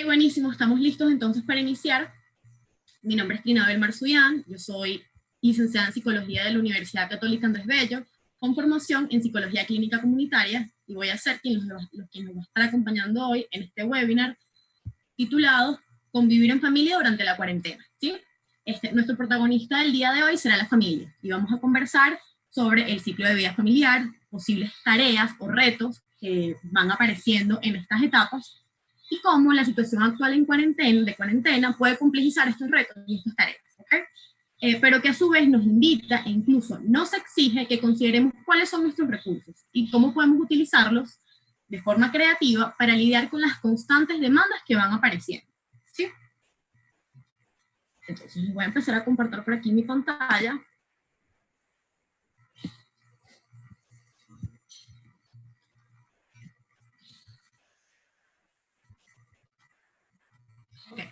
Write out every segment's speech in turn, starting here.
Buenísimo, estamos listos entonces para iniciar. Mi nombre es Trinabel Marzullán, yo soy licenciada en Psicología de la Universidad Católica Andrés Bello, con formación en Psicología Clínica Comunitaria, y voy a ser quien nos va a estar acompañando hoy en este webinar titulado Convivir en familia durante la cuarentena, ¿sí? Nuestro protagonista del día de hoy será la familia, y vamos a conversar sobre el ciclo de vida familiar, posibles tareas o retos que van apareciendo en estas etapas, y cómo la situación actual de cuarentena puede complejizar estos retos y estas tareas, ¿okay? Pero que a su vez nos invita e incluso nos exige que consideremos cuáles son nuestros recursos y cómo podemos utilizarlos de forma creativa para lidiar con las constantes demandas que van apareciendo, ¿sí? Entonces voy a empezar a compartir por aquí mi pantalla. Okay.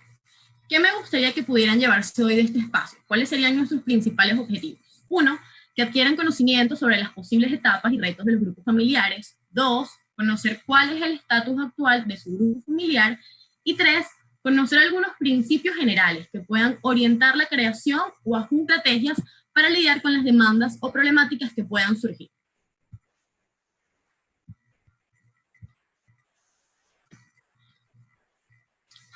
¿Qué me gustaría que pudieran llevarse hoy de este espacio? ¿Cuáles serían nuestros principales objetivos? 1, que adquieran conocimiento sobre las posibles etapas y retos de los grupos familiares. 2, conocer cuál es el estatus actual de su grupo familiar. Y 3, conocer algunos principios generales que puedan orientar la creación o estrategias para lidiar con las demandas o problemáticas que puedan surgir.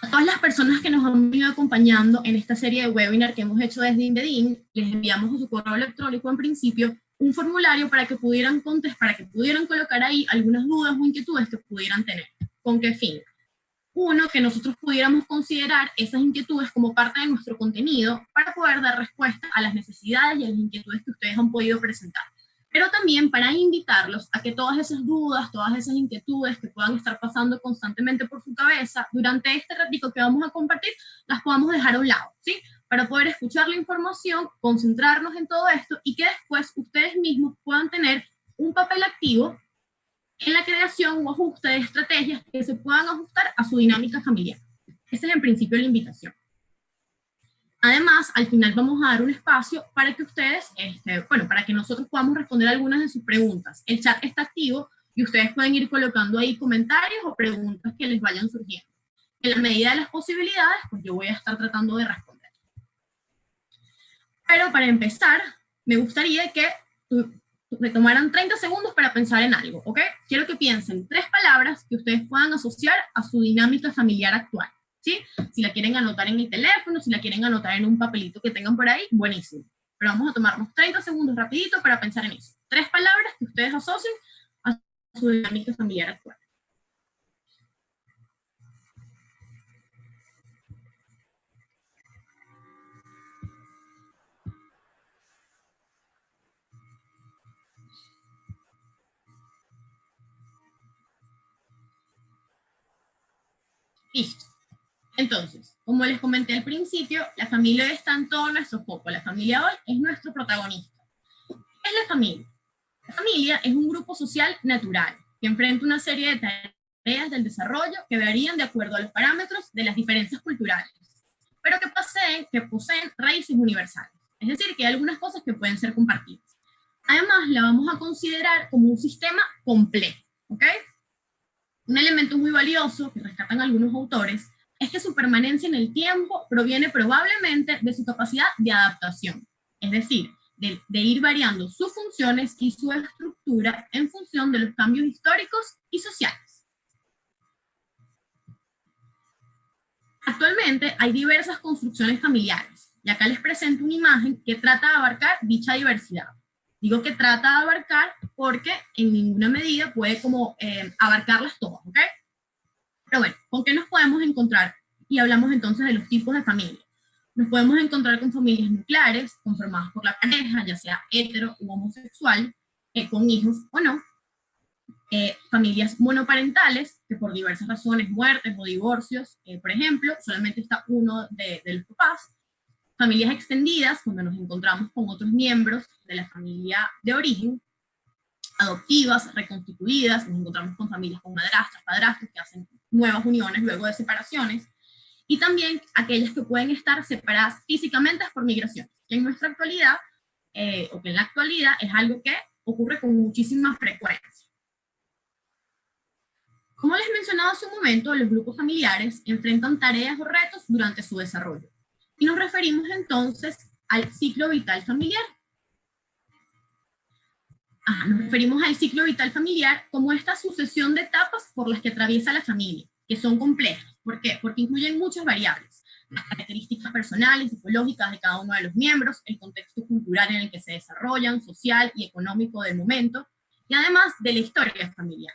A todas las personas que nos han venido acompañando en esta serie de webinar que hemos hecho desde LinkedIn, les enviamos a su correo electrónico en principio un formulario para que pudieran colocar ahí algunas dudas o inquietudes que pudieran tener. ¿Con qué fin? 1, que nosotros pudiéramos considerar esas inquietudes como parte de nuestro contenido para poder dar respuesta a las necesidades y a las inquietudes que ustedes han podido presentar. Pero también para invitarlos a que todas esas dudas, todas esas inquietudes que puedan estar pasando constantemente por su cabeza durante este ratito que vamos a compartir, las podamos dejar a un lado, ¿sí? Para poder escuchar la información, concentrarnos en todo esto y que después ustedes mismos puedan tener un papel activo en la creación o ajuste de estrategias que se puedan ajustar a su dinámica familiar. Ese es en principio la invitación. Además, al final vamos a dar un espacio para que ustedes, para que nosotros podamos responder algunas de sus preguntas. El chat está activo y ustedes pueden ir colocando ahí comentarios o preguntas que les vayan surgiendo. En la medida de las posibilidades, pues yo voy a estar tratando de responder. Pero para empezar, me gustaría que me tomaran 30 segundos para pensar en algo, ¿ok? Quiero que piensen 3 palabras que ustedes puedan asociar a su dinámica familiar actual, ¿sí? Si la quieren anotar en el teléfono, si la quieren anotar en un papelito que tengan por ahí, buenísimo. Pero vamos a tomarnos 30 segundos rapidito para pensar en eso. 3 palabras que ustedes asocien a su dinámica familiar actual. Listo. Entonces, como les comenté al principio, la familia hoy está en todo nuestro foco. La familia hoy es nuestro protagonista. ¿Qué es la familia? La familia es un grupo social natural que enfrenta una serie de tareas del desarrollo que varían de acuerdo a los parámetros de las diferencias culturales, pero que poseen raíces universales. Es decir, que hay algunas cosas que pueden ser compartidas. Además, la vamos a considerar como un sistema complejo, ¿ok? Un elemento muy valioso que rescatan algunos autores es que su permanencia en el tiempo proviene probablemente de su capacidad de adaptación, es decir, de ir variando sus funciones y su estructura en función de los cambios históricos y sociales. Actualmente hay diversas construcciones familiares, y acá les presento una imagen que trata de abarcar dicha diversidad. Digo que trata de abarcar porque en ninguna medida puede abarcarlas todas, ¿ok? Pero bueno, ¿con qué nos podemos encontrar? Y hablamos entonces de los tipos de familia. Nos podemos encontrar con familias nucleares, conformadas por la pareja, ya sea hetero u homosexual, con hijos o no. Familias monoparentales, que por diversas razones, muertes o divorcios, por ejemplo, solamente está uno de los papás. Familias extendidas, cuando nos encontramos con otros miembros de la familia de origen. Adoptivas, reconstituidas, nos encontramos con familias con madrastras, padrastros que hacen nuevas uniones luego de separaciones, y también aquellas que pueden estar separadas físicamente por migraciones, que en nuestra actualidad, o que en la actualidad es algo que ocurre con muchísima frecuencia. Como les mencionaba mencionado hace un momento, los grupos familiares enfrentan tareas o retos durante su desarrollo. Y nos referimos entonces al ciclo vital familiar. Nos referimos al ciclo vital familiar como esta sucesión de etapas por las que atraviesa la familia, que son complejas. ¿Por qué? Porque incluyen muchas variables, las características personales, psicológicas de cada uno de los miembros, el contexto cultural en el que se desarrollan, social y económico del momento, y además de la historia familiar.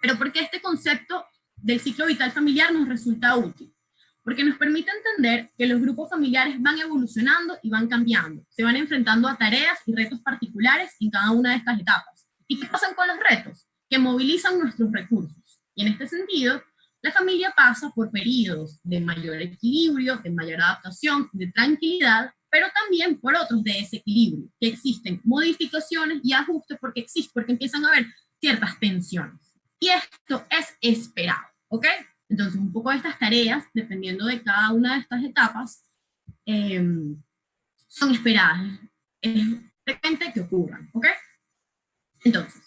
Pero ¿por qué este concepto del ciclo vital familiar nos resulta útil? Porque nos permite entender que los grupos familiares van evolucionando y van cambiando, se van enfrentando a tareas y retos particulares en cada una de estas etapas. ¿Y qué pasan con los retos? Que movilizan nuestros recursos. Y en este sentido, la familia pasa por periodos de mayor equilibrio, de mayor adaptación, de tranquilidad, pero también por otros de desequilibrio, que existen modificaciones y ajustes porque empiezan a haber ciertas tensiones. Y esto es esperado, ¿ok? Entonces, un poco de estas tareas, dependiendo de cada una de estas etapas, son esperadas. Es frecuente que ocurran, ¿ok? Entonces,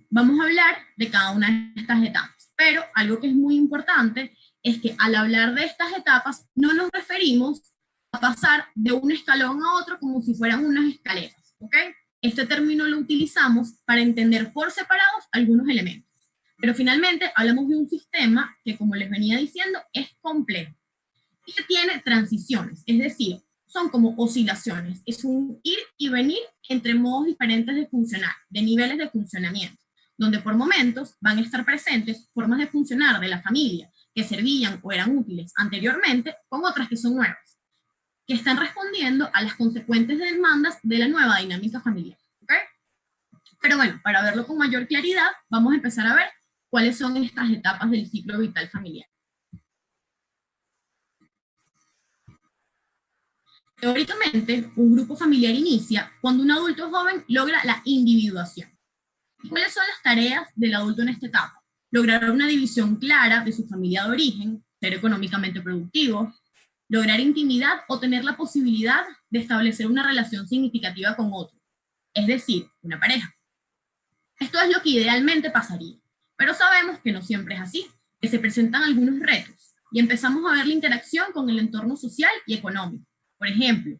vamos a hablar de cada una de estas etapas. Pero algo que es muy importante es que al hablar de estas etapas, no nos referimos a pasar de un escalón a otro como si fueran unas escaleras, ¿ok? Este término lo utilizamos para entender por separados algunos elementos. Pero finalmente hablamos de un sistema que, como les venía diciendo, es complejo y que tiene transiciones, es decir, son como oscilaciones, es un ir y venir entre modos diferentes de funcionar, de niveles de funcionamiento, donde por momentos van a estar presentes formas de funcionar de la familia que servían o eran útiles anteriormente, con otras que son nuevas, que están respondiendo a las consecuentes demandas de la nueva dinámica familiar. ¿Okay? Pero bueno, para verlo con mayor claridad, vamos a empezar a ver cuáles son estas etapas del ciclo vital familiar. Teóricamente, un grupo familiar inicia cuando un adulto joven logra la individuación. ¿Y cuáles son las tareas del adulto en esta etapa? Lograr una división clara de su familia de origen, ser económicamente productivo, lograr intimidad o tener la posibilidad de establecer una relación significativa con otro, es decir, una pareja. Esto es lo que idealmente pasaría, pero sabemos que no siempre es así, que se presentan algunos retos y empezamos a ver la interacción con el entorno social y económico. Por ejemplo,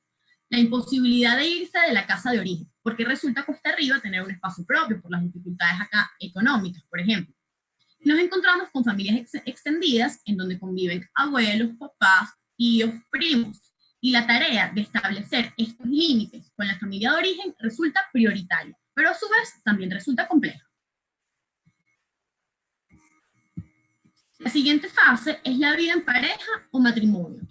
la imposibilidad de irse de la casa de origen, porque resulta cuesta arriba tener un espacio propio por las dificultades acá económicas, por ejemplo. Nos encontramos con familias extendidas en donde conviven abuelos, papás, tíos, primos, y la tarea de establecer estos límites con la familia de origen resulta prioritaria, pero a su vez también resulta compleja. La siguiente fase es la vida en pareja o matrimonio,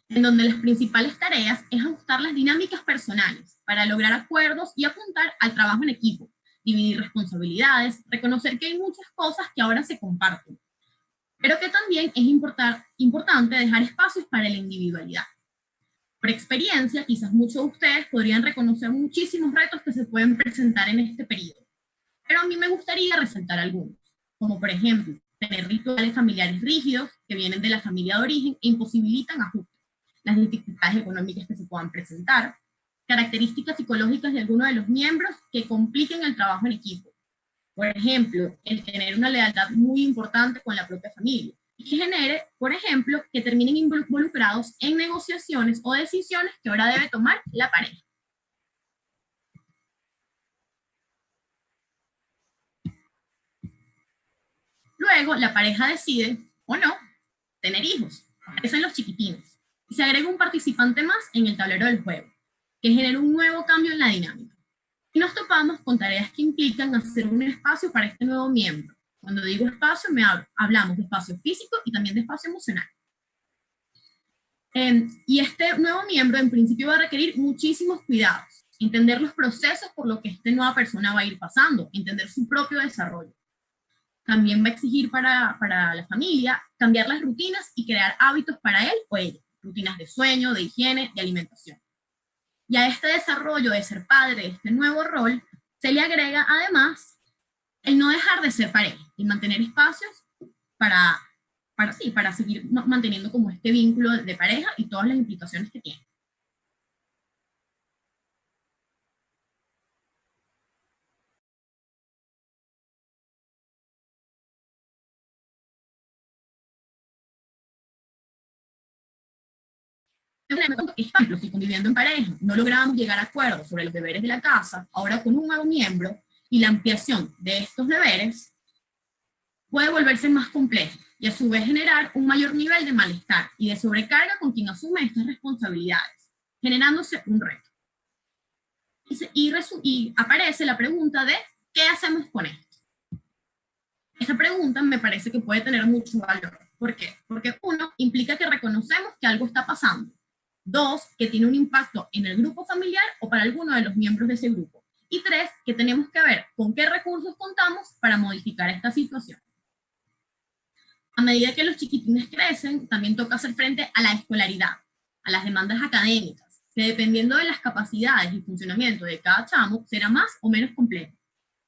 en donde las principales tareas es ajustar las dinámicas personales para lograr acuerdos y apuntar al trabajo en equipo, dividir responsabilidades, reconocer que hay muchas cosas que ahora se comparten, pero que también es importante dejar espacios para la individualidad. Por experiencia, quizás muchos de ustedes podrían reconocer muchísimos retos que se pueden presentar en este periodo, pero a mí me gustaría resaltar algunos, como por ejemplo, tener rituales familiares rígidos que vienen de la familia de origen e imposibilitan ajustes, las dificultades económicas que se puedan presentar, características psicológicas de alguno de los miembros que compliquen el trabajo en equipo. Por ejemplo, el tener una lealtad muy importante con la propia familia y que genere, por ejemplo, que terminen involucrados en negociaciones o decisiones que ahora debe tomar la pareja. Luego, la pareja decide, o no, tener hijos. Aparecen los chiquitines. Y se agrega un participante más en el tablero del juego, que genera un nuevo cambio en la dinámica. Y nos topamos con tareas que implican hacer un espacio para este nuevo miembro. Cuando digo espacio, hablamos de espacio físico y también de espacio emocional. Y este nuevo miembro en principio va a requerir muchísimos cuidados, entender los procesos por los que esta nueva persona va a ir pasando, entender su propio desarrollo. También va a exigir para la familia cambiar las rutinas y crear hábitos para él o ella, rutinas de sueño, de higiene, de alimentación. Y a este desarrollo de ser padre, este nuevo rol, se le agrega además el no dejar de ser pareja y mantener espacios para seguir manteniendo como este vínculo de pareja y todas las implicaciones que tiene. Por ejemplo, si conviviendo en pareja no lográbamos llegar a acuerdos sobre los deberes de la casa, ahora con un nuevo miembro y la ampliación de estos deberes puede volverse más complejo y a su vez generar un mayor nivel de malestar y de sobrecarga con quien asume estas responsabilidades, generándose un reto. Y aparece la pregunta de ¿qué hacemos con esto? Esta pregunta me parece que puede tener mucho valor. ¿Por qué? Porque uno, implica que reconocemos que algo está pasando. Dos, que tiene un impacto en el grupo familiar o para alguno de los miembros de ese grupo. Y tres, que tenemos que ver con qué recursos contamos para modificar esta situación. A medida que los chiquitines crecen, también toca hacer frente a la escolaridad, a las demandas académicas, que dependiendo de las capacidades y funcionamiento de cada chamo, será más o menos complejo.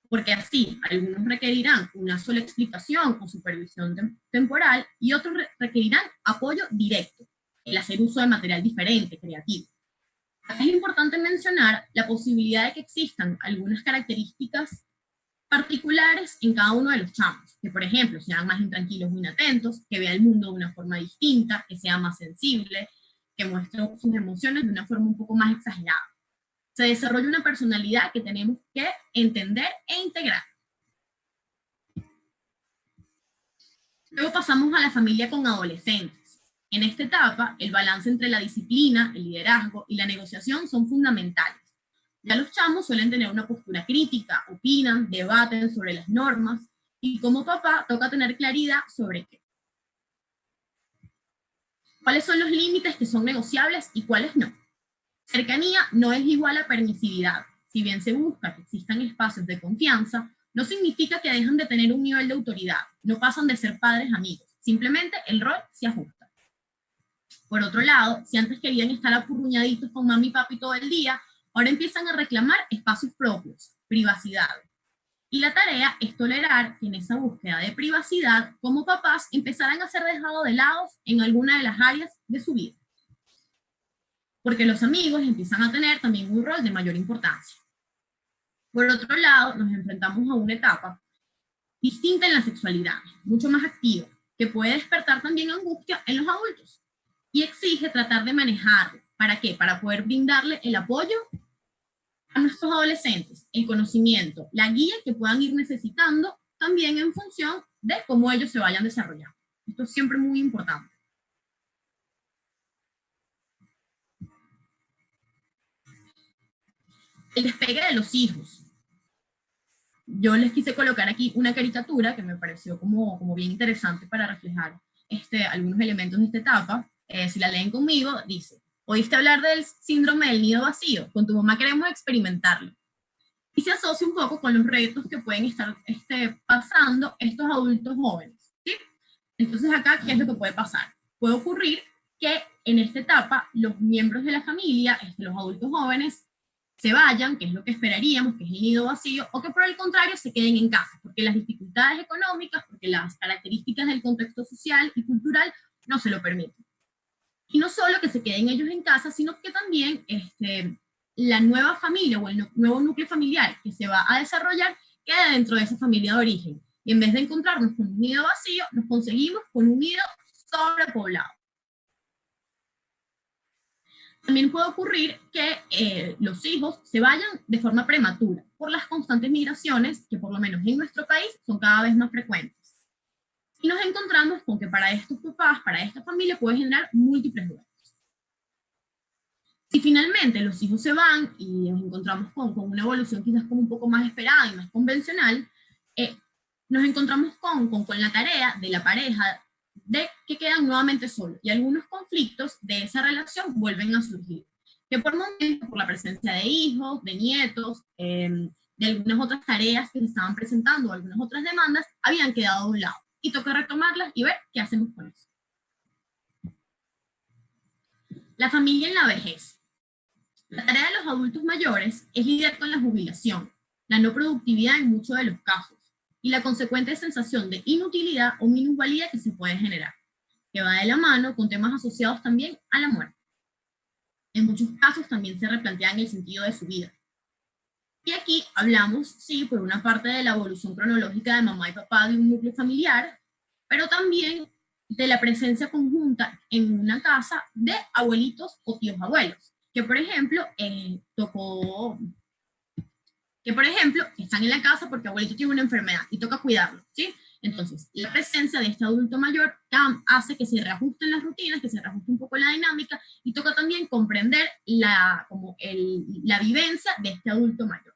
Porque así, algunos requerirán una sola explicación o supervisión temporal y otros requerirán apoyo directo, el hacer uso de material diferente, creativo. Acá es importante mencionar la posibilidad de que existan algunas características particulares en cada uno de los chamos, que por ejemplo sean más intranquilos o inatentos, que vean el mundo de una forma distinta, que sea más sensible, que muestre sus emociones de una forma un poco más exagerada. Se desarrolla una personalidad que tenemos que entender e integrar. Luego pasamos a la familia con adolescentes. En esta etapa, el balance entre la disciplina, el liderazgo y la negociación son fundamentales. Ya los chamos suelen tener una postura crítica, opinan, debaten sobre las normas, y como papá toca tener claridad sobre qué. ¿Cuáles son los límites que son negociables y cuáles no? Cercanía no es igual a permisividad. Si bien se busca que existan espacios de confianza, no significa que dejan de tener un nivel de autoridad, no pasan de ser padres amigos, simplemente el rol se ajusta. Por otro lado, si antes querían estar apurruñaditos con mami y papi todo el día, ahora empiezan a reclamar espacios propios, privacidad. Y la tarea es tolerar que en esa búsqueda de privacidad, como papás, empezarán a ser dejados de lado en alguna de las áreas de su vida. Porque los amigos empiezan a tener también un rol de mayor importancia. Por otro lado, nos enfrentamos a una etapa distinta en la sexualidad, mucho más activa, que puede despertar también angustia en los adultos y exige tratar de manejarlo. ¿Para qué? Para poder brindarle el apoyo a nuestros adolescentes, el conocimiento, la guía que puedan ir necesitando también en función de cómo ellos se vayan desarrollando. Esto es siempre muy importante. El despegue de los hijos. Yo les quise colocar aquí una caricatura que me pareció como bien interesante para reflejar algunos elementos de esta etapa. Si la leen conmigo, dice: ¿oíste hablar del síndrome del nido vacío? Con tu mamá queremos experimentarlo. Y se asocia un poco con los retos que pueden estar pasando estos adultos jóvenes, ¿sí? Entonces acá, ¿qué es lo que puede pasar? Puede ocurrir que en esta etapa los miembros de la familia, los adultos jóvenes, se vayan, que es lo que esperaríamos, que es el nido vacío, o que por el contrario se queden en casa, porque las dificultades económicas, porque las características del contexto social y cultural no se lo permiten. Y no solo que se queden ellos en casa, sino que también la nueva familia o el nuevo núcleo familiar que se va a desarrollar queda dentro de esa familia de origen. Y en vez de encontrarnos con un nido vacío, nos conseguimos con un nido sobrepoblado. También puede ocurrir que los hijos se vayan de forma prematura por las constantes migraciones que por lo menos en nuestro país son cada vez más frecuentes. Y nos encontramos con que para estos papás, para esta familia, puede generar múltiples duelos. Si finalmente los hijos se van y nos encontramos con una evolución quizás como un poco más esperada y más convencional, nos encontramos con la tarea de la pareja de que quedan nuevamente solos y algunos conflictos de esa relación vuelven a surgir, que por momentos, por la presencia de hijos, de nietos, de algunas otras tareas que se estaban presentando o algunas otras demandas, habían quedado a un lado y toca retomarlas y ver qué hacemos con eso. La familia en la vejez. La tarea de los adultos mayores es lidiar con la jubilación, la no productividad en muchos de los casos, y la consecuente sensación de inutilidad o minusvalía que se puede generar, que va de la mano con temas asociados también a la muerte. En muchos casos también se replantean el sentido de su vida. Y aquí hablamos, sí, por una parte de la evolución cronológica de mamá y papá de un núcleo familiar, pero también de la presencia conjunta en una casa de abuelitos o tíos abuelos, que por ejemplo, están en la casa porque abuelito tiene una enfermedad y toca cuidarlo, ¿sí? Entonces, la presencia de este adulto mayor hace que se reajusten las rutinas, que se reajuste un poco la dinámica, y toca también comprender la vivencia de este adulto mayor.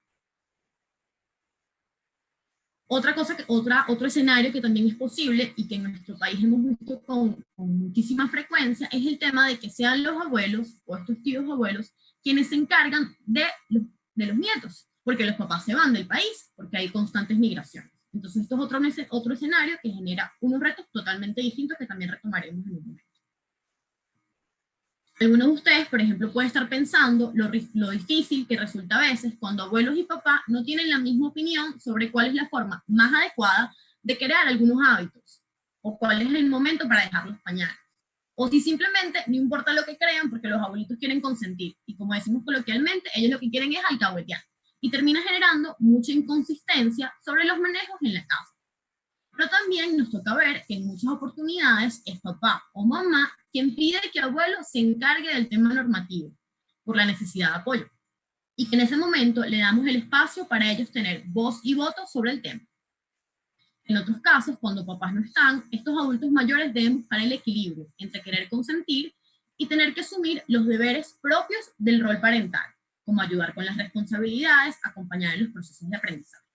Otro escenario que también es posible y que en nuestro país hemos visto con muchísima frecuencia es el tema de que sean los abuelos o estos tíos abuelos quienes se encargan de los nietos, porque los papás se van del país, porque hay constantes migraciones. Entonces esto es otro escenario que genera unos retos totalmente distintos que también retomaremos en un momento. Algunos de ustedes, por ejemplo, pueden estar pensando lo difícil que resulta a veces cuando abuelos y papás no tienen la misma opinión sobre cuál es la forma más adecuada de crear algunos hábitos, o cuál es el momento para dejar los pañales. O si simplemente no importa lo que crean porque los abuelitos quieren consentir, y como decimos coloquialmente, ellos lo que quieren es alcahuetear, y termina generando mucha inconsistencia sobre los manejos en la casa. Pero también nos toca ver que en muchas oportunidades es papá o mamá quien pide que abuelo se encargue del tema normativo, por la necesidad de apoyo, y que en ese momento le damos el espacio para ellos tener voz y voto sobre el tema. En otros casos, cuando papás no están, estos adultos mayores deben buscar el equilibrio entre querer consentir y tener que asumir los deberes propios del rol parental, como ayudar con las responsabilidades, acompañar en los procesos de aprendizaje.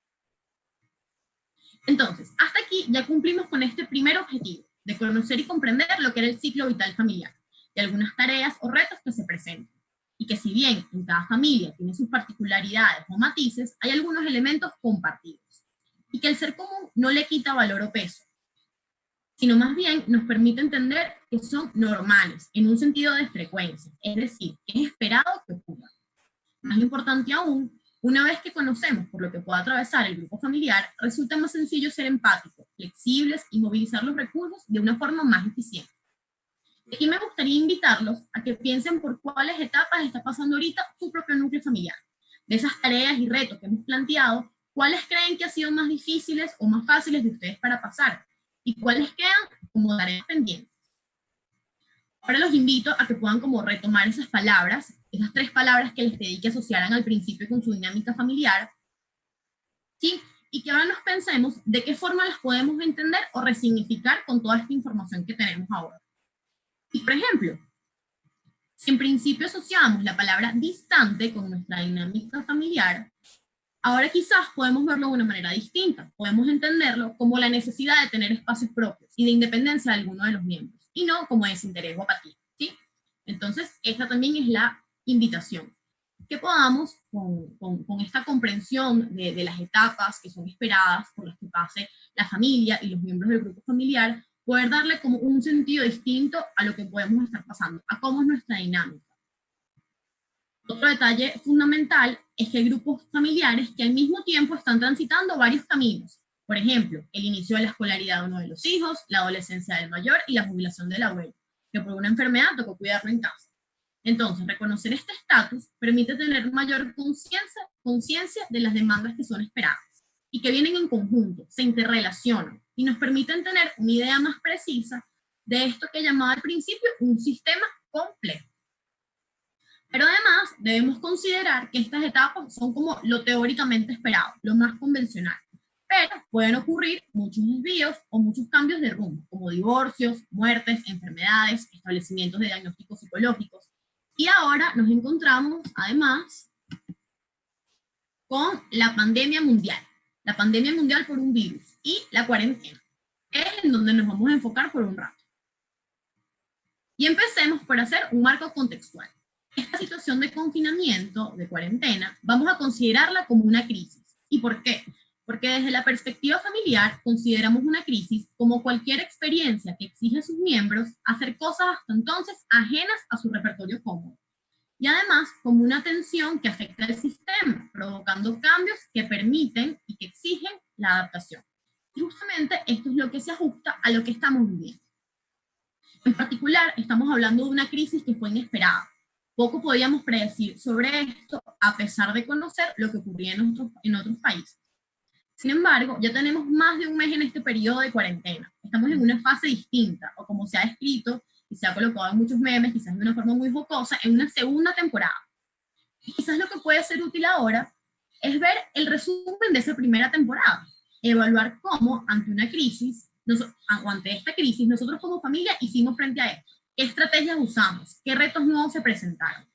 Entonces, hasta aquí ya cumplimos con este primer objetivo, de conocer y comprender lo que era el ciclo vital familiar, y algunas tareas o retos que se presentan, y que si bien en cada familia tiene sus particularidades o matices, hay algunos elementos compartidos, y que el ser común no le quita valor o peso, sino más bien nos permite entender que son normales, en un sentido de frecuencia, es decir, que es esperado que ocurra. Más importante aún, una vez que conocemos por lo que puede atravesar el grupo familiar, resulta más sencillo ser empáticos, flexibles y movilizar los recursos de una forma más eficiente. Aquí me gustaría invitarlos a que piensen por cuáles etapas está pasando ahorita su propio núcleo familiar. De esas tareas y retos que hemos planteado, ¿cuáles creen que han sido más difíciles o más fáciles de ustedes para pasar? ¿Y cuáles quedan como tareas pendientes? Ahora los invito a que puedan como retomar esas palabras, esas 3 palabras que les pedí que asociaran al principio con su dinámica familiar, ¿sí? Y que ahora nos pensemos de qué forma las podemos entender o resignificar con toda esta información que tenemos ahora. Y por ejemplo, si en principio asociamos la palabra distante con nuestra dinámica familiar, ahora quizás podemos verlo de una manera distinta. Podemos entenderlo como la necesidad de tener espacios propios y de independencia de alguno de los miembros, y no como desinterés o apatía, ¿sí? Entonces, esta también es la invitación. Que podamos, con esta comprensión de las etapas que son esperadas por las que pase la familia y los miembros del grupo familiar, poder darle como un sentido distinto a lo que podemos estar pasando, a cómo es nuestra dinámica. Otro detalle fundamental es que hay grupos familiares que al mismo tiempo están transitando varios caminos. Por ejemplo, el inicio de la escolaridad de uno de los hijos, la adolescencia del mayor y la jubilación del abuelo, que por una enfermedad tocó cuidarlo en casa. Entonces, reconocer este estatus permite tener mayor conciencia de las demandas que son esperadas y que vienen en conjunto, se interrelacionan y nos permiten tener una idea más precisa de esto que llamaba al principio un sistema complejo. Pero además debemos considerar que estas etapas son como lo teóricamente esperado, lo más convencional. Pero pueden ocurrir muchos desvíos o muchos cambios de rumbo, como divorcios, muertes, enfermedades, establecimientos de diagnósticos psicológicos. Y ahora nos encontramos, además, con la pandemia mundial por un virus y la cuarentena, que es en donde nos vamos a enfocar por un rato. Y empecemos por hacer un marco contextual. Esta situación de confinamiento, de cuarentena, vamos a considerarla como una crisis. ¿Y por qué? Porque desde la perspectiva familiar consideramos una crisis como cualquier experiencia que exige a sus miembros hacer cosas hasta entonces ajenas a su repertorio cómodo. Y además como una tensión que afecta al sistema, provocando cambios que permiten y que exigen la adaptación. Y justamente esto es lo que se ajusta a lo que estamos viviendo. En particular, estamos hablando de una crisis que fue inesperada. Poco podíamos predecir sobre esto, a pesar de conocer lo que ocurría en otros países. Sin embargo, ya tenemos más de un mes en este periodo de cuarentena. estamos en una fase distinta, o como se ha escrito y se ha colocado en muchos memes, quizás de una forma muy jocosa, en una segunda temporada. Y quizás lo que puede ser útil ahora es ver el resumen de esa primera temporada, evaluar cómo ante una crisis, o ante esta crisis, nosotros como familia hicimos frente a esto, qué estrategias usamos, qué retos nuevos se presentaron,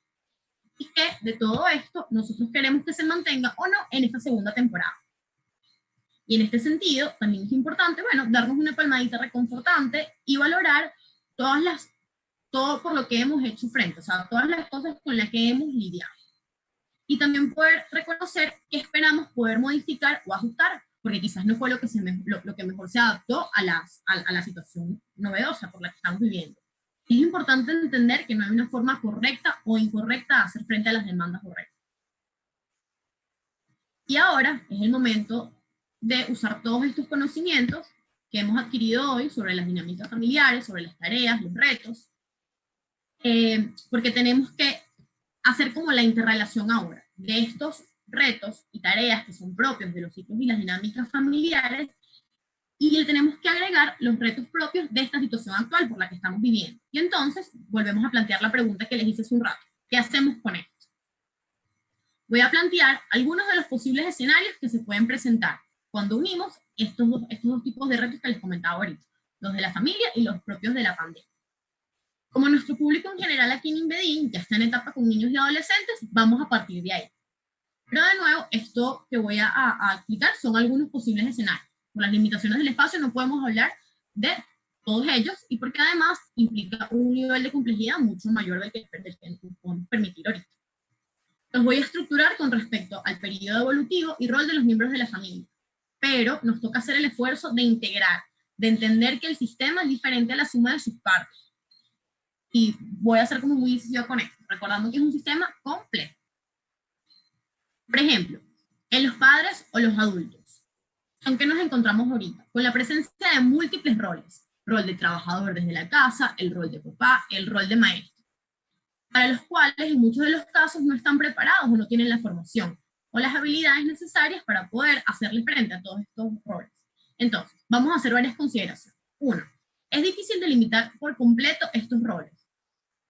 y que de todo esto nosotros queremos que se mantenga o no en esta segunda temporada. Y en este sentido, también es importante, bueno, darnos una palmadita reconfortante y valorar todo por lo que hemos hecho frente, o sea, todas las cosas con las que hemos lidiado. Y también poder reconocer qué esperamos poder modificar o ajustar, porque quizás no fue lo que mejor se adaptó a la situación novedosa por la que estamos viviendo. Es importante entender que no hay una forma correcta o incorrecta de hacer frente a las demandas correctas. Y ahora es el momento de usar todos estos conocimientos que hemos adquirido hoy sobre las dinámicas familiares, sobre las tareas, los retos, porque tenemos que hacer como la interrelación ahora de estos retos y tareas que son propios de los ciclos y las dinámicas familiares, y le tenemos que agregar los retos propios de esta situación actual por la que estamos viviendo. Y entonces volvemos a plantear la pregunta que les hice hace un rato. ¿Qué hacemos con esto? Voy a plantear algunos de los posibles escenarios que se pueden presentar cuando unimos estos dos tipos de retos que les comentaba ahorita, los de la familia y los propios de la pandemia. Como nuestro público en general aquí en INVEDIN ya está en etapa con niños y adolescentes, vamos a partir de ahí. Pero de nuevo, esto que voy a explicar son algunos posibles escenarios. Por las limitaciones del espacio no podemos hablar de todos ellos, y porque además implica un nivel de complejidad mucho mayor del que podemos permitir ahorita. Los voy a estructurar con respecto al periodo evolutivo y rol de los miembros de la familia, pero nos toca hacer el esfuerzo de integrar, de entender que el sistema es diferente a la suma de sus partes. Y voy a ser como muy incisiva con esto, recordando que es un sistema complejo. Por ejemplo, en los padres o los adultos, ¿en qué nos encontramos ahorita? Con la presencia de múltiples roles. Rol de trabajador desde la casa, el rol de papá, el rol de maestro, para los cuales en muchos de los casos no están preparados o no tienen la formación o las habilidades necesarias para poder hacerle frente a todos estos roles. Entonces, vamos a hacer varias consideraciones. Uno, es difícil delimitar por completo estos roles.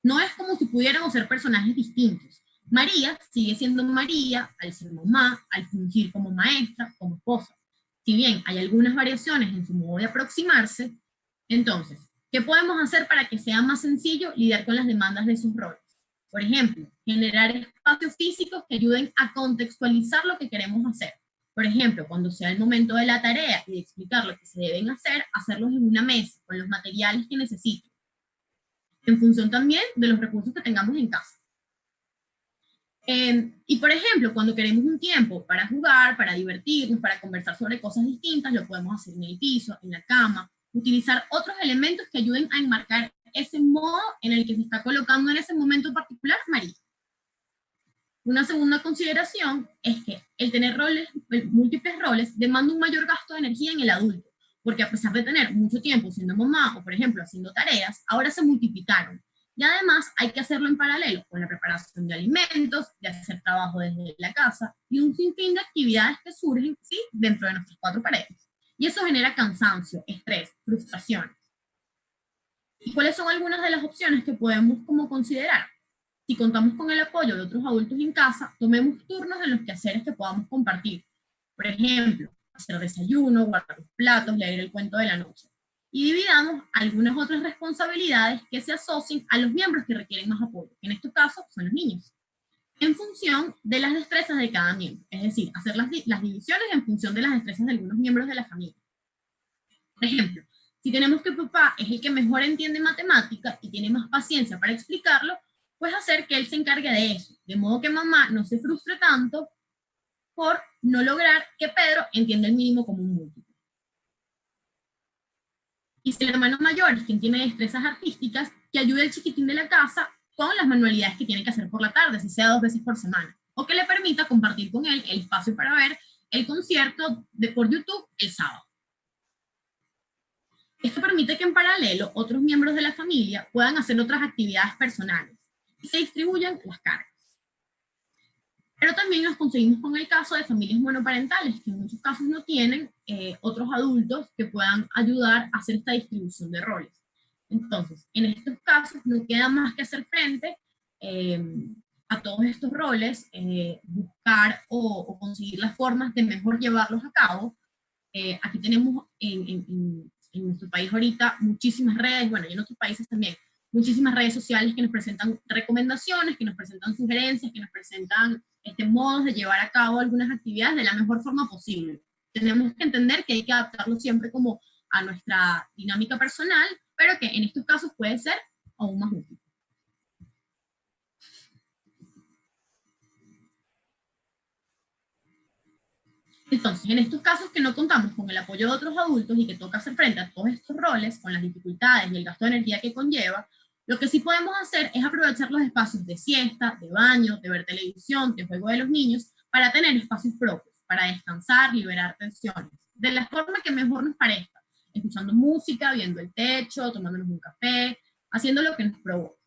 No es como si pudiéramos ser personajes distintos. María sigue siendo María al ser mamá, al fungir como maestra, como esposa. Si bien hay algunas variaciones en su modo de aproximarse, entonces, ¿qué podemos hacer para que sea más sencillo lidiar con las demandas de sus roles? Por ejemplo, generar espacios físicos que ayuden a contextualizar lo que queremos hacer. Por ejemplo, cuando sea el momento de la tarea y de explicar lo que se deben hacer, hacerlos en una mesa con los materiales que necesiten, en función también de los recursos que tengamos en casa. Y por ejemplo, cuando queremos un tiempo para jugar, para divertirnos, para conversar sobre cosas distintas, lo podemos hacer en el piso, en la cama, utilizar otros elementos que ayuden a enmarcar ese modo en el que se está colocando en ese momento particular María. Una segunda consideración es que el tener múltiples roles demanda un mayor gasto de energía en el adulto, porque a pesar de tener mucho tiempo siendo mamá o, por ejemplo, haciendo tareas, ahora se multiplicaron. Y además hay que hacerlo en paralelo con la preparación de alimentos, de hacer trabajo desde la casa y un sinfín de actividades que surgen, ¿sí?, dentro de nuestras cuatro paredes. Y eso genera cansancio, estrés, frustraciones. ¿Y cuáles son algunas de las opciones que podemos como considerar? Si contamos con el apoyo de otros adultos en casa, tomemos turnos en los quehaceres que podamos compartir. Por ejemplo, hacer desayuno, guardar los platos, leer el cuento de la noche. Y dividamos algunas otras responsabilidades que se asocien a los miembros que requieren más apoyo, que en este caso son los niños, en función de las destrezas de cada miembro. Es decir, hacer las divisiones en función de las destrezas de algunos miembros de la familia. Por ejemplo, si tenemos que papá es el que mejor entiende matemática y tiene más paciencia para explicarlo, pues hacer que él se encargue de eso, de modo que mamá no se frustre tanto por no lograr que Pedro entienda el mínimo como un múltiplo. Y si el hermano mayor es quien tiene destrezas artísticas, que ayude al chiquitín de la casa con las manualidades que tiene que hacer por la tarde, si sea 2 veces por semana, o que le permita compartir con él el espacio para ver el concierto por YouTube el sábado. Esto permite que en paralelo otros miembros de la familia puedan hacer otras actividades personales y se distribuyan las cargas. Pero también nos conseguimos con el caso de familias monoparentales, que en muchos casos no tienen otros adultos que puedan ayudar a hacer esta distribución de roles. Entonces, en estos casos no queda más que hacer frente a todos estos roles, buscar o conseguir las formas de mejor llevarlos a cabo. Aquí tenemos en nuestro país ahorita muchísimas redes, bueno, y en otros países también, muchísimas redes sociales que nos presentan recomendaciones, que nos presentan sugerencias, que nos presentan modos de llevar a cabo algunas actividades de la mejor forma posible. Tenemos que entender que hay que adaptarlo siempre como a nuestra dinámica personal, pero que en estos casos puede ser aún más útil. Entonces, en estos casos que no contamos con el apoyo de otros adultos y que toca hacer frente a todos estos roles, con las dificultades y el gasto de energía que conlleva, lo que sí podemos hacer es aprovechar los espacios de siesta, de baño, de ver televisión, de juego de los niños, para tener espacios propios, para descansar, liberar tensiones, de la forma que mejor nos parezca, escuchando música, viendo el techo, tomándonos un café, haciendo lo que nos provoque.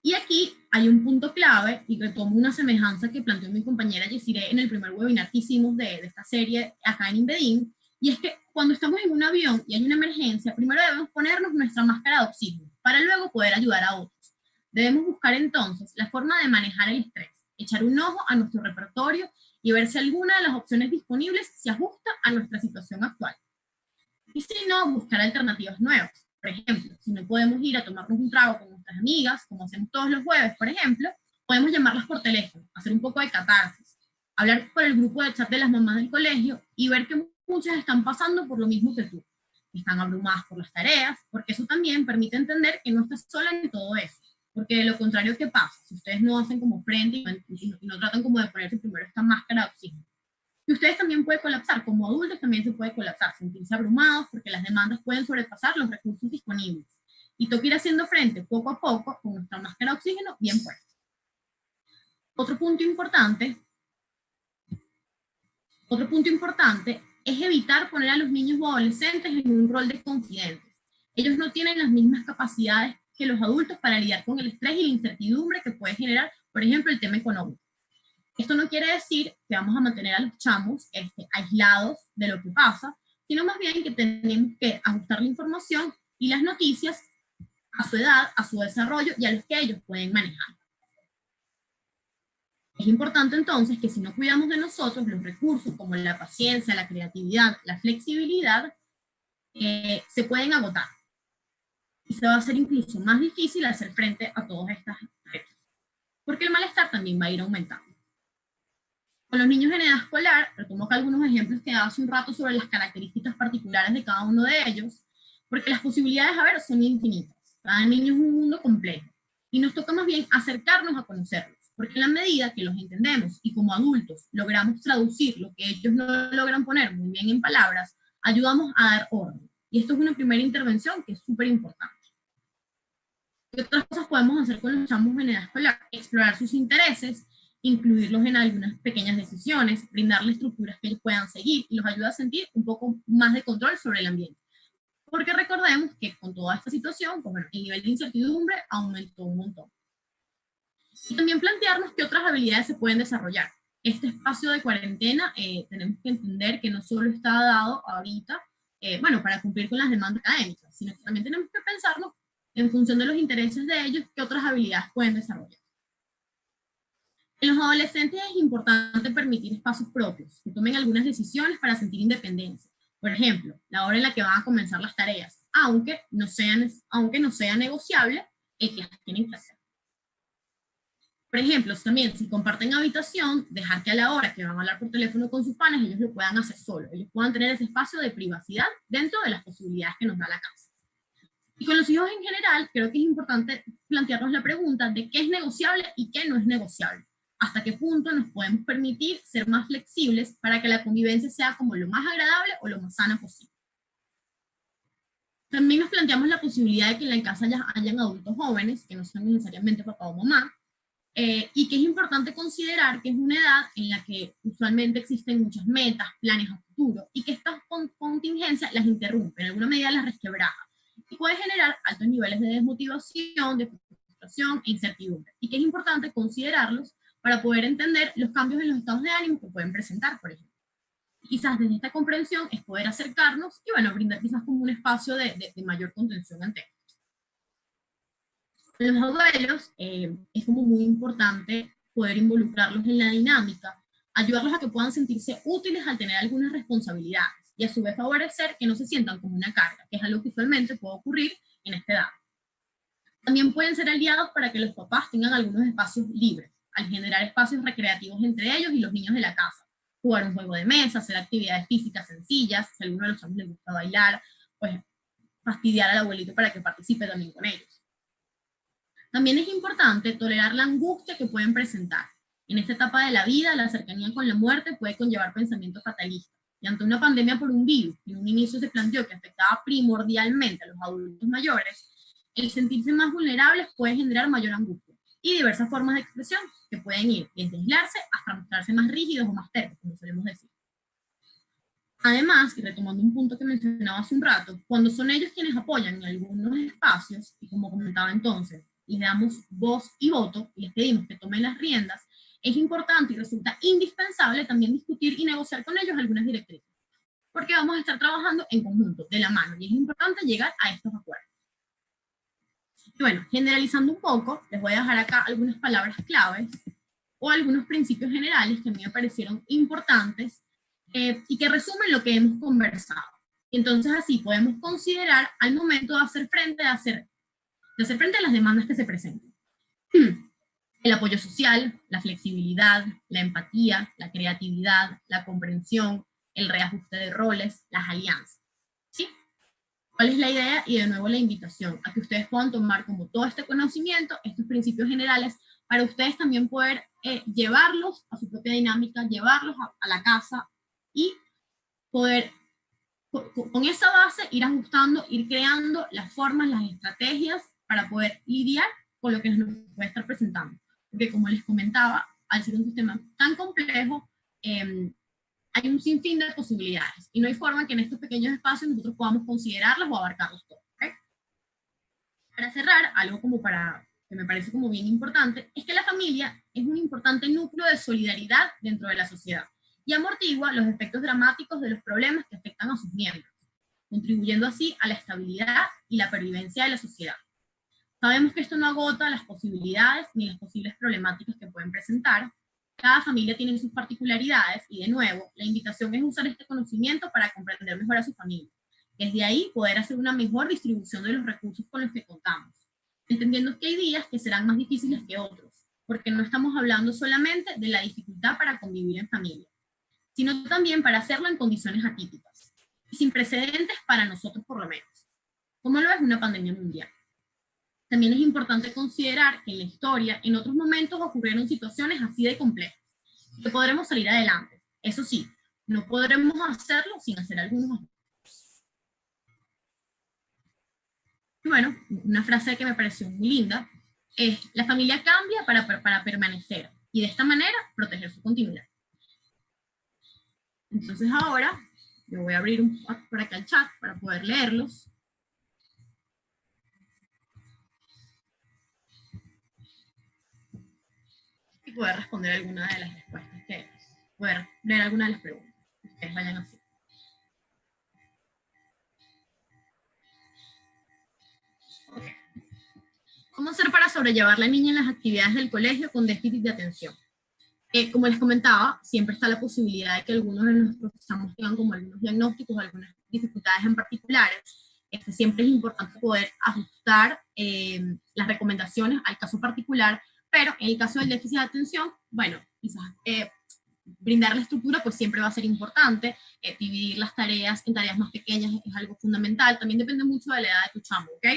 Y aquí hay un punto clave, y retomo una semejanza que planteó mi compañera Yesiré en el primer webinar que hicimos de esta serie acá en INVEDIN, y es que cuando estamos en un avión y hay una emergencia, primero debemos ponernos nuestra máscara de oxígeno, para luego poder ayudar a otros. Debemos buscar entonces la forma de manejar el estrés, echar un ojo a nuestro repertorio y ver si alguna de las opciones disponibles se ajusta a nuestra situación actual. Y si no, buscar alternativas nuevas. Por ejemplo, si no podemos ir a tomarnos un trago con nuestras amigas, como hacemos todos los jueves, por ejemplo, podemos llamarlas por teléfono, hacer un poco de catarsis, hablar por el grupo de chat de las mamás del colegio y ver que muchas están pasando por lo mismo que tú. Están abrumadas por las tareas, porque eso también permite entender que no estás sola en todo eso. Porque de lo contrario, ¿qué pasa? Si ustedes no hacen como frente y no tratan como de ponerse primero esta máscara de oxígeno, y ustedes también pueden colapsar, como adultos también se puede colapsar, sentirse abrumados porque las demandas pueden sobrepasar los recursos disponibles. Y toca ir haciendo frente poco a poco con nuestra máscara de oxígeno bien puesta. Otro punto importante es evitar poner a los niños o adolescentes en un rol de confidentes. Ellos no tienen las mismas capacidades que los adultos para lidiar con el estrés y la incertidumbre que puede generar, por ejemplo, el tema económico. Esto no quiere decir que vamos a mantener a los chamos aislados de lo que pasa, sino más bien que tenemos que ajustar la información y las noticias a su edad, a su desarrollo y a los que ellos pueden manejar. Es importante entonces que si no cuidamos de nosotros, los recursos como la paciencia, la creatividad, la flexibilidad, se pueden agotar. Y se va a hacer incluso más difícil hacer frente a todas estas retos. Porque el malestar también va a ir aumentando. Con los niños en edad escolar, retomo acá algunos ejemplos que daba hace un rato sobre las características particulares de cada uno de ellos, porque las posibilidades, a ver, son infinitas. Cada niño es un mundo complejo. Y nos toca más bien acercarnos a conocerlos, porque en la medida que los entendemos y como adultos logramos traducir lo que ellos no logran poner muy bien en palabras, ayudamos a dar orden. Y esto es una primera intervención que es súper importante. ¿Qué otras cosas podemos hacer con los chamos en edad escolar? Explorar sus intereses, incluirlos en algunas pequeñas decisiones, brindarles estructuras que ellos puedan seguir y los ayuda a sentir un poco más de control sobre el ambiente. Porque recordemos que con toda esta situación, pues bueno, el nivel de incertidumbre aumentó un montón. Y también plantearnos qué otras habilidades se pueden desarrollar. Este espacio de cuarentena tenemos que entender que no solo está dado ahorita, bueno, para cumplir con las demandas académicas, sino que también tenemos que pensarnos en función de los intereses de ellos, qué otras habilidades pueden desarrollar. En los adolescentes es importante permitir espacios propios, que tomen algunas decisiones para sentir independencia. Por ejemplo, la hora en la que van a comenzar las tareas, aunque no sea negociable el que las tienen que hacer. Por ejemplo, también si comparten habitación, dejar que a la hora que van a hablar por teléfono con sus panes, ellos lo puedan hacer solos, ellos puedan tener ese espacio de privacidad dentro de las posibilidades que nos da la casa. Y con los hijos en general, creo que es importante plantearnos la pregunta de qué es negociable y qué no es negociable. Hasta qué punto nos podemos permitir ser más flexibles para que la convivencia sea como lo más agradable o lo más sana posible. También nos planteamos la posibilidad de que en la casa hayan adultos jóvenes, que no sean necesariamente papá o mamá, y que es importante considerar que es una edad en la que usualmente existen muchas metas, planes a futuro, y que estas contingencias las interrumpen, en alguna medida las resquebraja, y puede generar altos niveles de desmotivación, de frustración e incertidumbre, y que es importante considerarlos para poder entender los cambios en los estados de ánimo que pueden presentar, por ejemplo. Quizás desde esta comprensión es poder acercarnos y, bueno, brindar quizás como un espacio de mayor contención ante esto. Los abuelos es como muy importante poder involucrarlos en la dinámica, ayudarlos a que puedan sentirse útiles al tener algunas responsabilidades y a su vez favorecer que no se sientan como una carga, que es algo que usualmente puede ocurrir en esta edad. También pueden ser aliados para que los papás tengan algunos espacios libres, al generar espacios recreativos entre ellos y los niños de la casa. Jugar un juego de mesa, hacer actividades físicas sencillas, si a alguno de los chavos les gusta bailar, pues fastidiar al abuelito para que participe también con ellos. También es importante tolerar la angustia que pueden presentar. En esta etapa de la vida, la cercanía con la muerte puede conllevar pensamientos fatalistas. Y ante una pandemia por un virus, que en un inicio se planteó que afectaba primordialmente a los adultos mayores, el sentirse más vulnerables puede generar mayor angustia y diversas formas de expresión que pueden ir desde aislarse hasta mostrarse más rígidos o más tercos, como solemos decir. Además, y retomando un punto que mencionaba hace un rato, cuando son ellos quienes apoyan en algunos espacios, y como comentaba entonces, les damos voz y voto y les pedimos que tomen las riendas, es importante y resulta indispensable también discutir y negociar con ellos algunas directrices, porque vamos a estar trabajando en conjunto, de la mano, y es importante llegar a estos acuerdos. Y bueno, generalizando un poco, les voy a dejar acá algunas palabras claves o algunos principios generales que a mí me parecieron importantes y que resumen lo que hemos conversado. Entonces así podemos considerar al momento de hacer frente a las demandas que se presenten. El apoyo social, la flexibilidad, la empatía, la creatividad, la comprensión, el reajuste de roles, las alianzas. ¿Sí? ¿Cuál es la idea? Y de nuevo la invitación a que ustedes puedan tomar como todo este conocimiento, estos principios generales, para ustedes también poder llevarlos a su propia dinámica, llevarlos a la casa y poder, con esa base, ir ajustando, ir creando las formas, las estrategias para poder lidiar con lo que nos puede estar presentando. Porque como les comentaba, al ser un sistema tan complejo, hay un sinfín de posibilidades y no hay forma que en estos pequeños espacios nosotros podamos considerarlos o abarcarlos todos. ¿Okay? Para cerrar, algo como que me parece como bien importante, es que la familia es un importante núcleo de solidaridad dentro de la sociedad y amortigua los efectos dramáticos de los problemas que afectan a sus miembros, contribuyendo así a la estabilidad y la pervivencia de la sociedad. Sabemos que esto no agota las posibilidades ni las posibles problemáticas que pueden presentar. Cada familia tiene sus particularidades y, de nuevo, la invitación es usar este conocimiento para comprender mejor a su familia. Desde ahí poder hacer una mejor distribución de los recursos con los que contamos, entendiendo que hay días que serán más difíciles que otros, porque no estamos hablando solamente de la dificultad para convivir en familia, sino también para hacerlo en condiciones atípicas, y sin precedentes para nosotros por lo menos, como lo es una pandemia mundial. También es importante considerar que en la historia, en otros momentos ocurrieron situaciones así de complejas, que podremos salir adelante. Eso sí, no podremos hacerlo sin hacer algunos ajustes. Y bueno, una frase que me pareció muy linda es: la familia cambia para permanecer, y de esta manera proteger su continuidad. Entonces ahora, yo voy a abrir por acá el chat para poder leerlos. Y poder responder alguna de las respuestas poder leer alguna de las preguntas que ustedes vayan a hacer. Okay. ¿Cómo hacer para sobrellevar la niña en las actividades del colegio con déficit de atención? Como les comentaba, siempre está la posibilidad de que algunos de nuestros chamos tengan como algunos diagnósticos, algunas dificultades en particulares. Siempre es importante poder ajustar las recomendaciones al caso particular, pero en el caso del déficit de atención, bueno, quizás brindar la estructura pues siempre va a ser importante. Dividir las tareas en tareas más pequeñas es algo fundamental. También depende mucho de la edad de tu chamo, ¿ok?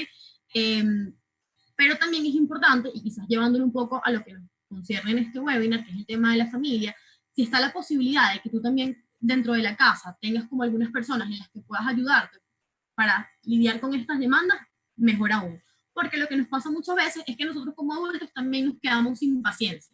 Pero también es importante, y quizás llevándolo un poco a lo que nos concierne en este webinar, que es el tema de la familia, si está la posibilidad de que tú también dentro de la casa tengas como algunas personas en las que puedas ayudarte para lidiar con estas demandas, mejor aún. Porque lo que nos pasa muchas veces es que nosotros como adultos también nos quedamos sin paciencia.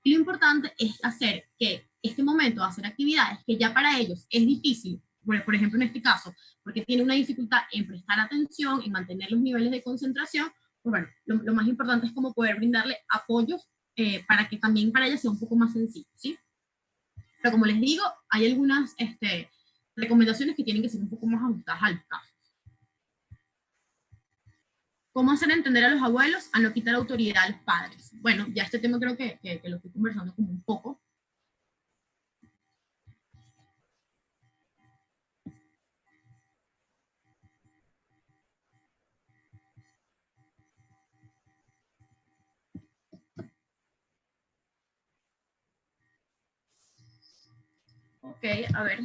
Y lo importante es hacer que este momento de hacer actividades que ya para ellos es difícil, por ejemplo en este caso, porque tiene una dificultad en prestar atención, en mantener los niveles de concentración, pues bueno, lo más importante es como poder brindarle apoyos para que también para ella sea un poco más sencillo, ¿sí? Pero como les digo, hay algunas recomendaciones que tienen que ser un poco más ajustadas al caso. ¿Cómo hacer entender a los abuelos a no quitar autoridad a los padres? Bueno, ya este tema creo que lo estoy conversando como un poco. Ok, a ver.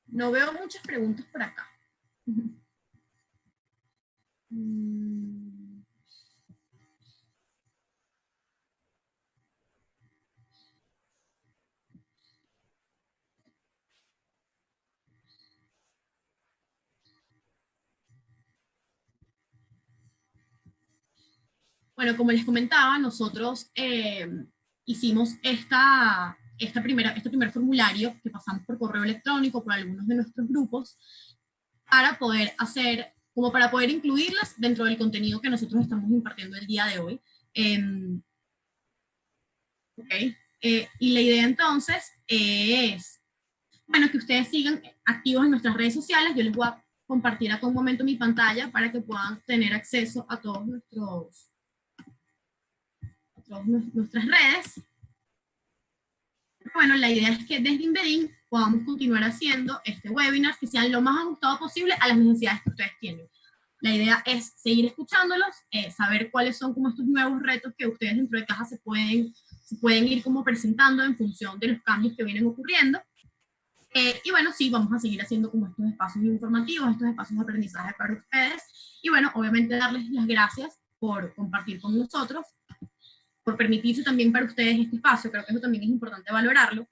No veo muchas preguntas por acá. Bueno, como les comentaba, nosotros hicimos este primer formulario que pasamos por correo electrónico por algunos de nuestros grupos para poder hacer, como para poder incluirlas dentro del contenido que nosotros estamos impartiendo el día de hoy. Okay. Y la idea entonces es, bueno, que ustedes sigan activos en nuestras redes sociales. Yo les voy a compartir acá un momento mi pantalla para que puedan tener acceso a todos nuestras redes. Bueno, la idea es que desde Inbedin podamos continuar haciendo este webinar que sean lo más ajustado posible a las necesidades que ustedes tienen. La idea es seguir escuchándolos, saber cuáles son como estos nuevos retos que ustedes dentro de caja se pueden ir como presentando en función de los cambios que vienen ocurriendo. Y bueno, sí, vamos a seguir haciendo como estos espacios informativos, estos espacios de aprendizaje para ustedes. Y bueno, obviamente darles las gracias por compartir con nosotros, por permitirse también para ustedes este espacio. Creo que eso también es importante valorarlo.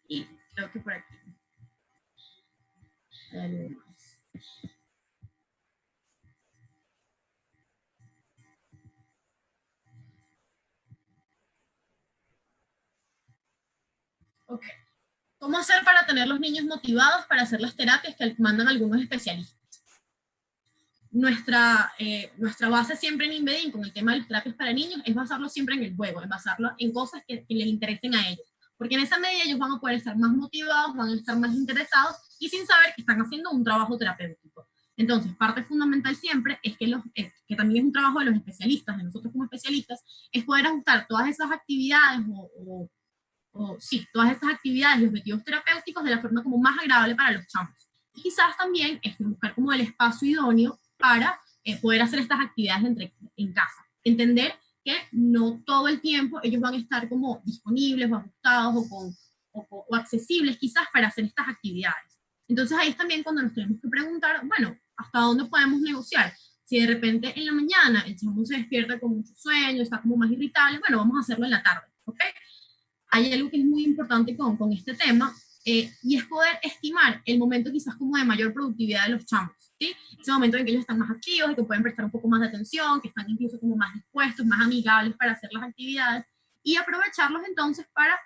Y creo que por aquí. Ok. ¿Cómo hacer para tener los niños motivados para hacer las terapias que mandan algunos especialistas? Nuestra base siempre en Inbedin con el tema de las terapias para niños es basarlo siempre en el juego, es basarlo en cosas que les interesen a ellos. Porque en esa medida ellos van a poder estar más motivados, van a estar más interesados y sin saber que están haciendo un trabajo terapéutico. Entonces, parte fundamental siempre es que también es un trabajo de los especialistas, de nosotros como especialistas, es poder ajustar todas esas actividades sí, todas estas actividades y objetivos terapéuticos de la forma como más agradable para los chamos. Y quizás también buscar como el espacio idóneo para poder hacer estas actividades en casa. Entender que no todo el tiempo ellos van a estar como disponibles o ajustados o accesibles quizás para hacer estas actividades. Entonces ahí es también cuando nos tenemos que preguntar, bueno, ¿hasta dónde podemos negociar? Si de repente en la mañana el chamo se despierta con mucho sueño, está como más irritable, bueno, vamos a hacerlo en la tarde, ¿ok? Hay algo que es muy importante con este tema, y es poder estimar el momento quizás como de mayor productividad de los chamos, ¿sí? Ese momento en que ellos están más activos, y que pueden prestar un poco más de atención, que están incluso como más dispuestos, más amigables para hacer las actividades, y aprovecharlos entonces para,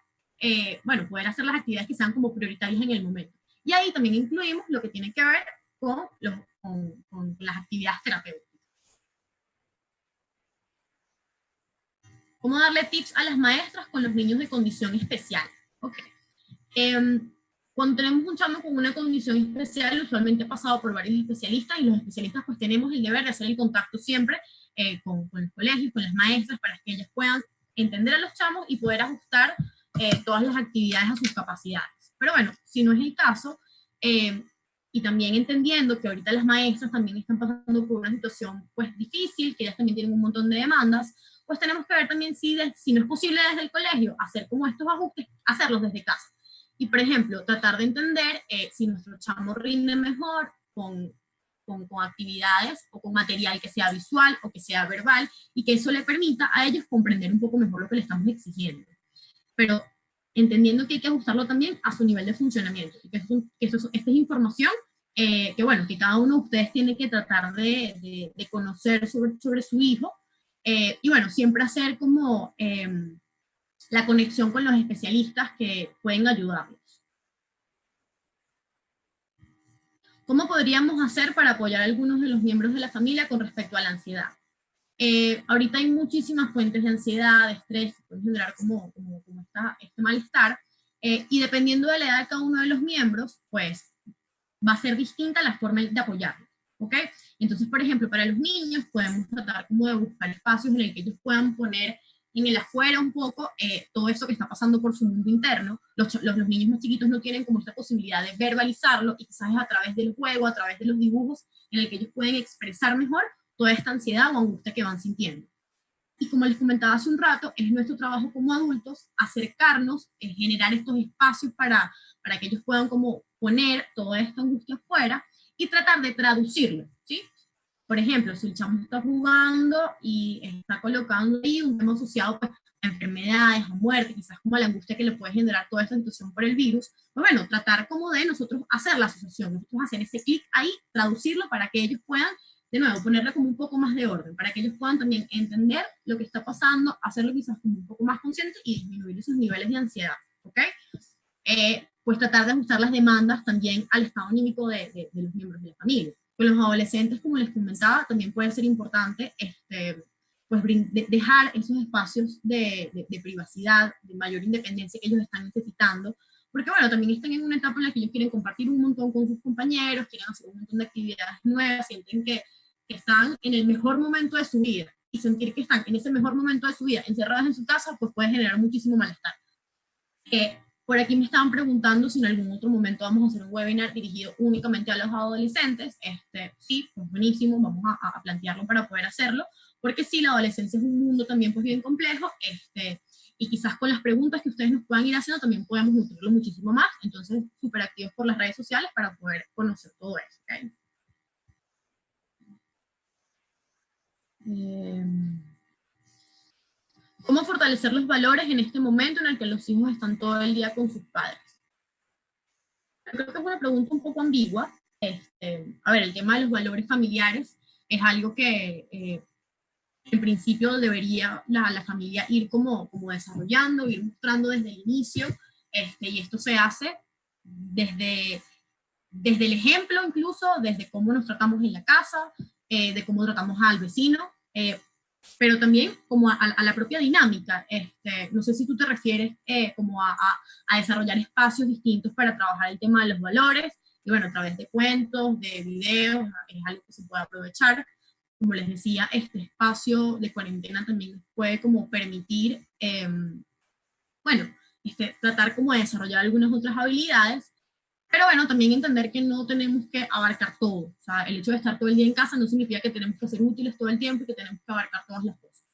bueno, poder hacer las actividades que sean como prioritarias en el momento. Y ahí también incluimos lo que tiene que ver con las actividades terapéuticas. ¿Cómo darle tips a las maestras con los niños de condición especial? Ok. Cuando tenemos un chamo con una condición especial, usualmente ha pasado por varios especialistas y los especialistas pues tenemos el deber de hacer el contacto siempre con los colegios, con las maestras, para que ellas puedan entender a los chamos y poder ajustar todas las actividades a sus capacidades. Pero bueno, si no es el caso, y también entendiendo que ahorita las maestras también están pasando por una situación pues difícil, que ellas también tienen un montón de demandas, pues tenemos que ver también si no es posible desde el colegio hacer como estos ajustes, hacerlos desde casa. Y, por ejemplo, tratar de entender si nuestro chamo rinde mejor con actividades o con material que sea visual o que sea verbal, y que eso le permita a ellos comprender un poco mejor lo que le estamos exigiendo. Pero entendiendo que hay que ajustarlo también a su nivel de funcionamiento. Y que esta es información que, bueno, que cada uno de ustedes tiene que tratar de conocer sobre su hijo. Y bueno, siempre hacer como la conexión con los especialistas que pueden ayudarlos. ¿Cómo podríamos hacer para apoyar a algunos de los miembros de la familia con respecto a la ansiedad? Ahorita hay muchísimas fuentes de ansiedad, de estrés, que pueden generar este malestar, y dependiendo de la edad de cada uno de los miembros, pues va a ser distinta la forma de apoyarlo, ¿ok? Entonces, por ejemplo, para los niños podemos tratar como de buscar espacios en el que ellos puedan poner en el afuera un poco todo eso que está pasando por su mundo interno. Los niños más chiquitos no tienen como esta posibilidad de verbalizarlo, y quizás es a través del juego, a través de los dibujos, en el que ellos pueden expresar mejor toda esta ansiedad o angustia que van sintiendo. Y como les comentaba hace un rato, es nuestro trabajo como adultos acercarnos, generar estos espacios para que ellos puedan como poner toda esta angustia afuera y tratar de traducirlo, ¿sí? Por ejemplo, si el chamo está jugando y está colocando ahí un tema asociado pues, a enfermedades, a muerte, quizás como a la angustia que le puede generar toda esta situación por el virus, pues bueno, tratar como de nosotros hacer la asociación, nosotros hacer ese clic ahí, traducirlo para que ellos puedan, de nuevo, ponerle como un poco más de orden, para que ellos puedan también entender lo que está pasando, hacerlo quizás como un poco más consciente y disminuir esos niveles de ansiedad, ¿ok? Pues tratar de ajustar las demandas también al estado anímico de los miembros de la familia. Con los adolescentes, como les comentaba, también puede ser importante pues dejar esos espacios de privacidad, de mayor independencia que ellos están necesitando, porque bueno, también están en una etapa en la que ellos quieren compartir un montón con sus compañeros, quieren hacer un montón de actividades nuevas, sienten que están en el mejor momento de su vida, y sentir que están en ese mejor momento de su vida encerrados en su casa, pues puede generar muchísimo malestar. Por aquí me estaban preguntando si en algún otro momento vamos a hacer un webinar dirigido únicamente a los adolescentes. Sí, pues buenísimo, vamos a plantearlo para poder hacerlo, porque sí, la adolescencia es un mundo también pues bien complejo, y quizás con las preguntas que ustedes nos puedan ir haciendo también podemos nutrirlo muchísimo más. Entonces, súper activos por las redes sociales para poder conocer todo eso, ¿okay? ¿Cómo fortalecer los valores en este momento en el que los hijos están todo el día con sus padres? Creo que es una pregunta un poco ambigua. A ver, el tema de los valores familiares es algo que en principio debería la familia ir como desarrollando, ir mostrando desde el inicio, y esto se hace desde el ejemplo, incluso desde cómo nos tratamos en la casa, de cómo tratamos al vecino, pero también como a la propia dinámica. No sé si tú te refieres como a desarrollar espacios distintos para trabajar el tema de los valores, y bueno, a través de cuentos, de videos, es algo que se puede aprovechar. Como les decía, este espacio de cuarentena también nos puede como permitir, bueno, tratar como de desarrollar algunas otras habilidades, pero bueno, también entender que no tenemos que abarcar todo. O sea, el hecho de estar todo el día en casa no significa que tenemos que ser útiles todo el tiempo y que tenemos que abarcar todas las cosas.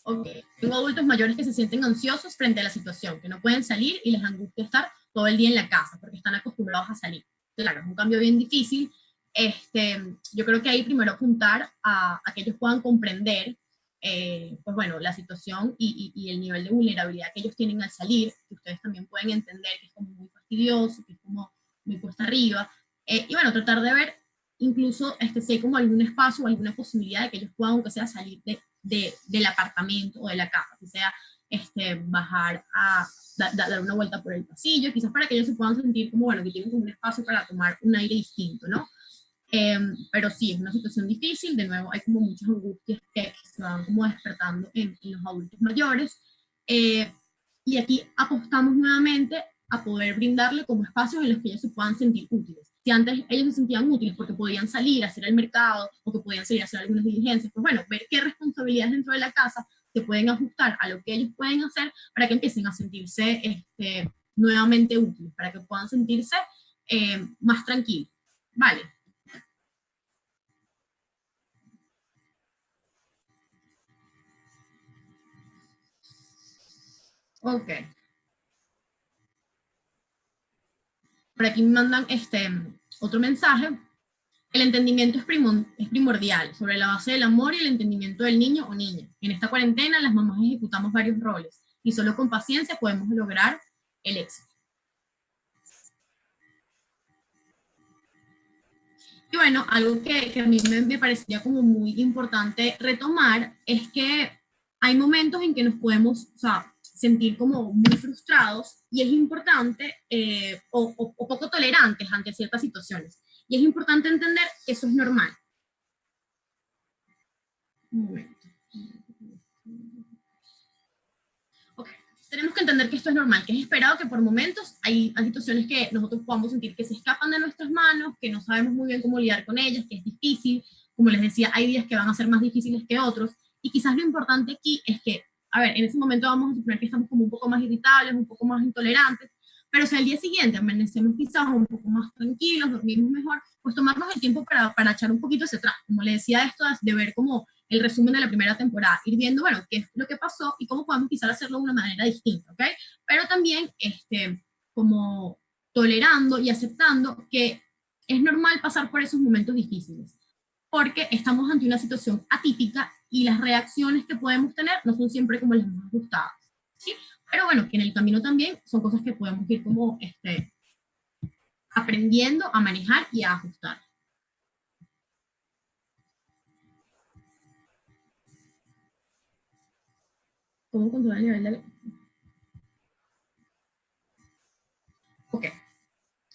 Ok, tengo adultos mayores que se sienten ansiosos frente a la situación, que no pueden salir y les angustia estar todo el día en la casa porque están acostumbrados a salir. Claro, es un cambio bien difícil. Yo creo que ahí primero apuntar a que ellos puedan comprender, pues bueno, la situación y el nivel de vulnerabilidad que ellos tienen al salir, que ustedes también pueden entender que es como muy fastidioso, que es como muy cuesta arriba, y bueno, tratar de ver incluso si hay como algún espacio o alguna posibilidad de que ellos puedan, aunque sea, salir del apartamento o de la casa, que sea bajar a dar una vuelta por el pasillo, quizás para que ellos se puedan sentir como, bueno, que tienen como un espacio para tomar un aire distinto, ¿no? Pero sí, es una situación difícil, de nuevo hay como muchas angustias que se van como despertando en los adultos mayores, y aquí apostamos nuevamente a poder brindarle como espacios en los que ellos se puedan sentir útiles. Si antes ellos se sentían útiles porque podían salir a hacer el mercado o que podían salir a hacer algunas diligencias, pues bueno, ver qué responsabilidades dentro de la casa se pueden ajustar a lo que ellos pueden hacer para que empiecen a sentirse nuevamente útiles, para que puedan sentirse más tranquilos. Vale. Ok. Por aquí me mandan otro mensaje. El entendimiento es primordial, sobre la base del amor y el entendimiento del niño o niña. En esta cuarentena las mamás ejecutamos varios roles y solo con paciencia podemos lograr el éxito. Y bueno, algo que a mí me parecía como muy importante retomar es que hay momentos en que nos podemos, o sea, sentir como muy frustrados y es importante, o poco tolerantes ante ciertas situaciones. Y es importante entender que eso es normal. Un momento. Ok, tenemos que entender que esto es normal, que es esperado que por momentos hay situaciones que nosotros podamos sentir que se escapan de nuestras manos, que no sabemos muy bien cómo lidiar con ellas, que es difícil. Como les decía, hay días que van a ser más difíciles que otros, y quizás lo importante aquí es que, a ver, en ese momento vamos a suponer que estamos como un poco más irritables, un poco más intolerantes, pero si al día siguiente amanecemos quizás un poco más tranquilos, dormimos mejor, pues tomarnos el tiempo para echar un poquito hacia atrás. Como le decía, esto de ver como el resumen de la primera temporada, ir viendo, bueno, qué es lo que pasó y cómo podemos quizás hacerlo de una manera distinta, ¿ok? Pero también, como tolerando y aceptando que es normal pasar por esos momentos difíciles, porque estamos ante una situación atípica y las reacciones que podemos tener no son siempre como las más ajustadas, ¿sí? Pero bueno, que en el camino también son cosas que podemos ir como aprendiendo a manejar y a ajustar. ¿Cómo controlar el nivel de... Ok.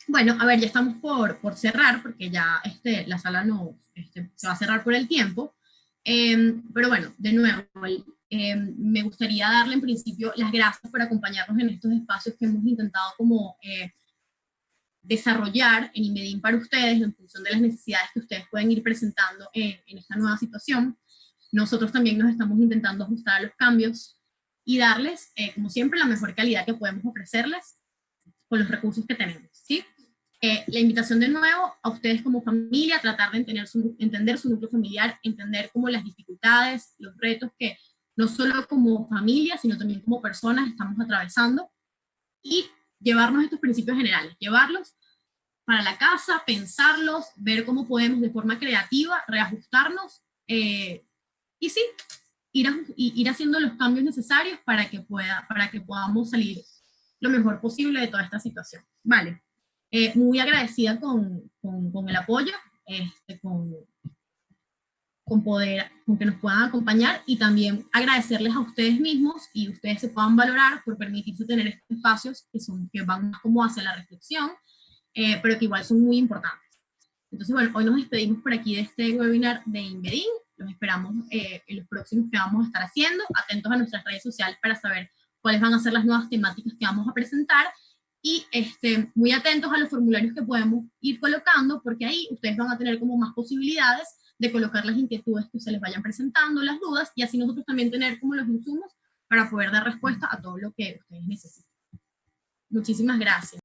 Bueno, a ver, ya estamos por cerrar, porque ya la sala no, se va a cerrar por el tiempo. Pero bueno, de nuevo, me gustaría darle en principio las gracias por acompañarnos en estos espacios que hemos intentado como desarrollar en Inmedin para ustedes, en función de las necesidades que ustedes pueden ir presentando en esta nueva situación. Nosotros también nos estamos intentando ajustar a los cambios y darles, como siempre, la mejor calidad que podemos ofrecerles con los recursos que tenemos, ¿sí? La invitación de nuevo a ustedes como familia, tratar de entender su núcleo familiar, entender como las dificultades, los retos que no solo como familia, sino también como personas estamos atravesando, y llevarnos estos principios generales, llevarlos para la casa, pensarlos, ver cómo podemos de forma creativa reajustarnos, y sí, ir haciendo los cambios necesarios para que podamos salir lo mejor posible de toda esta situación. Vale. Muy agradecida con el apoyo, con que nos puedan acompañar, y también agradecerles a ustedes mismos y ustedes se puedan valorar por permitirse tener estos espacios que van más como hacia la reflexión, pero que igual son muy importantes. Entonces, bueno, hoy nos despedimos por aquí de este webinar de Inmedin. Los esperamos en los próximos que vamos a estar haciendo. Atentos a nuestras redes sociales para saber cuáles van a ser las nuevas temáticas que vamos a presentar, y muy atentos a los formularios que podemos ir colocando, porque ahí ustedes van a tener como más posibilidades de colocar las inquietudes que se les vayan presentando, las dudas, y así nosotros también tener como los insumos para poder dar respuesta a todo lo que ustedes necesiten. Muchísimas gracias.